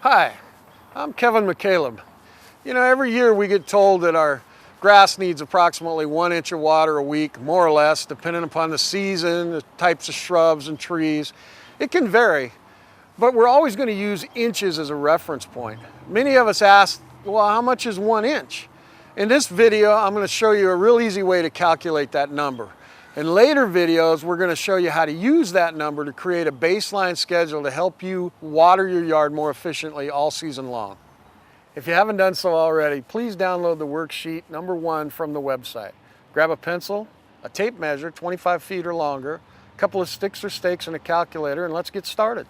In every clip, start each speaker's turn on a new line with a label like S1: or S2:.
S1: Hi, I'm Kevin McCaleb. You know, every year we get told that our grass needs approximately 1 inch of water a week, more or less, depending upon the season, the types of shrubs and trees. It can vary, but we're always going to use inches as a reference point. Many of us ask, well, how much is 1 inch? In this video, I'm going to show you a real easy way to calculate that number. In later videos, we're going to show you how to use that number to create a baseline schedule to help you water your yard more efficiently all season long. If you haven't done so already, please download the worksheet number 1 from the website. Grab a pencil, a tape measure, 25 feet or longer, a couple of sticks or stakes and a calculator, and let's get started.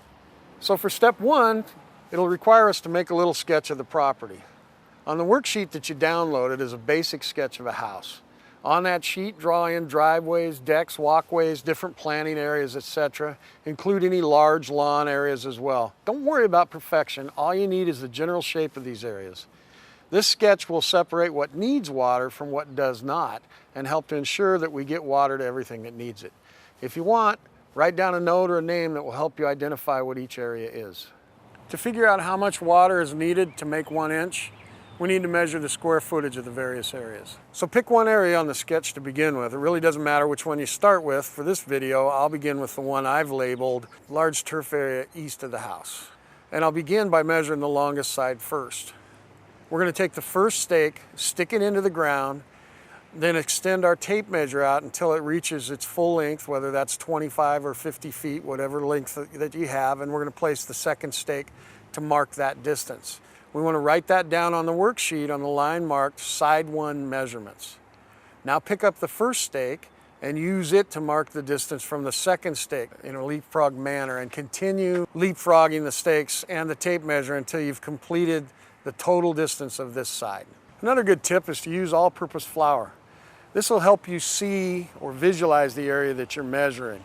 S1: So for step 1, it'll require us to make a little sketch of the property. On the worksheet that you downloaded is a basic sketch of a house. On that sheet, draw in driveways, decks, walkways, different planting areas, etc. Include any large lawn areas as well. Don't worry about perfection. All you need is the general shape of these areas. This sketch will separate what needs water from what does not and help to ensure that we get water to everything that needs it. If you want, write down a note or a name that will help you identify what each area is. To figure out how much water is needed to make 1 inch, we need to measure the square footage of the various areas. So pick one area on the sketch to begin with. It really doesn't matter which one you start with. For this video, I'll begin with the one I've labeled large turf area east of the house. And I'll begin by measuring the longest side first. We're going to take the first stake, stick it into the ground, then extend our tape measure out until it reaches its full length, whether that's 25 or 50 feet, whatever length that you have, and we're going to place the second stake to mark that distance. We want to write that down on the worksheet on the line marked side 1 measurements. Now pick up the first stake and use it to mark the distance from the second stake in a leapfrog manner, and continue leapfrogging the stakes and the tape measure until you've completed the total distance of this side. Another good tip is to use all-purpose flour. This will help you see or visualize the area that you're measuring.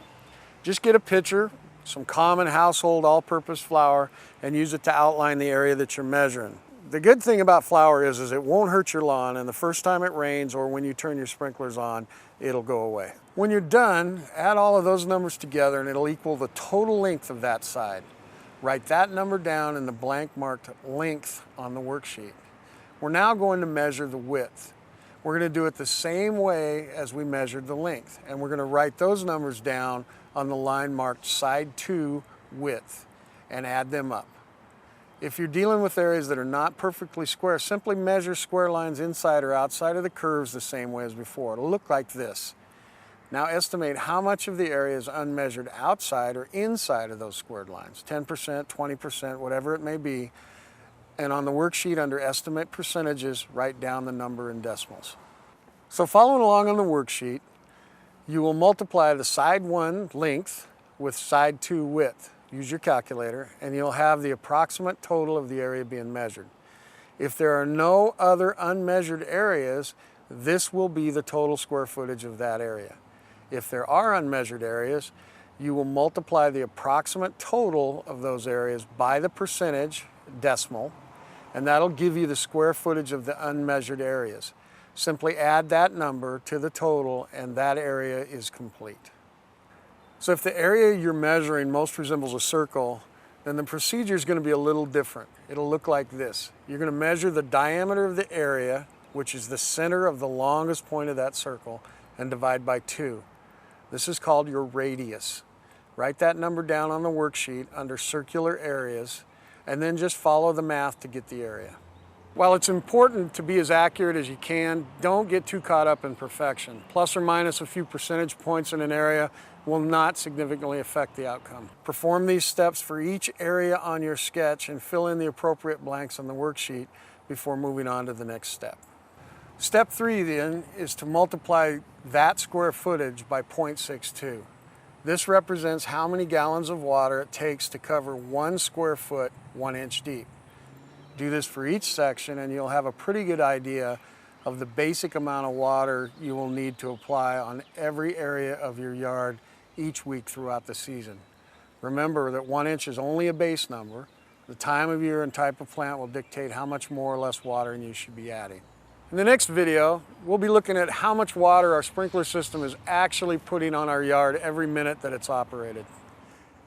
S1: Just get a pitcher, some common household all-purpose flour, and use it to outline the area that you're measuring. The good thing about flour is it won't hurt your lawn, and the first time it rains or when you turn your sprinklers on, it'll go away. When you're done, add all of those numbers together and it'll equal the total length of that side. Write that number down in the blank marked length on the worksheet. We're now going to measure the width. We're going to do it the same way as we measured the length, and we're going to write those numbers down on the line marked side 2 width and add them up. If you're dealing with areas that are not perfectly square, simply measure square lines inside or outside of the curves the same way as before. It'll look like this. Now estimate how much of the area is unmeasured outside or inside of those squared lines, 10%, 20%, whatever it may be. And on the worksheet under estimate percentages, write down the number in decimals. So following along on the worksheet, you will multiply the side 1 length with side 2 width. Use your calculator and you'll have the approximate total of the area being measured. If there are no other unmeasured areas, this will be the total square footage of that area. If there are unmeasured areas, you will multiply the approximate total of those areas by the percentage, decimal, and that'll give you the square footage of the unmeasured areas. Simply add that number to the total and that area is complete. So if the area you're measuring most resembles a circle, then the procedure is going to be a little different. It'll look like this. You're going to measure the diameter of the area, which is the center of the longest point of that circle, and divide by 2. This is called your radius. Write that number down on the worksheet under circular areas, and then just follow the math to get the area. While it's important to be as accurate as you can, don't get too caught up in perfection. Plus or minus a few percentage points in an area will not significantly affect the outcome. Perform these steps for each area on your sketch and fill in the appropriate blanks on the worksheet before moving on to the next step. Step 3 then is to multiply that square footage by 0.62. This represents how many gallons of water it takes to cover 1 square foot 1 inch deep. Do this for each section and you'll have a pretty good idea of the basic amount of water you will need to apply on every area of your yard each week throughout the season. Remember that 1 inch is only a base number. The time of year and type of plant will dictate how much more or less watering you should be adding. In the next video, we'll be looking at how much water our sprinkler system is actually putting on our yard every minute that it's operated.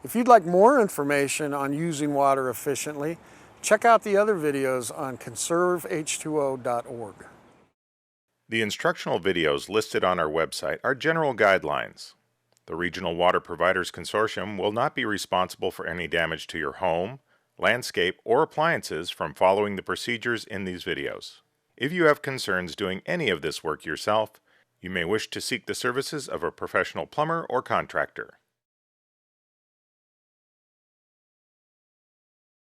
S1: If you'd like more information on using water efficiently, Check out the other videos on conserveh2o.org.
S2: The instructional videos listed on our website are general guidelines. The Regional Water Providers Consortium will not be responsible for any damage to your home, landscape, or appliances from following the procedures in these videos. If you have concerns doing any of this work yourself, you may wish to seek the services of a professional plumber or contractor.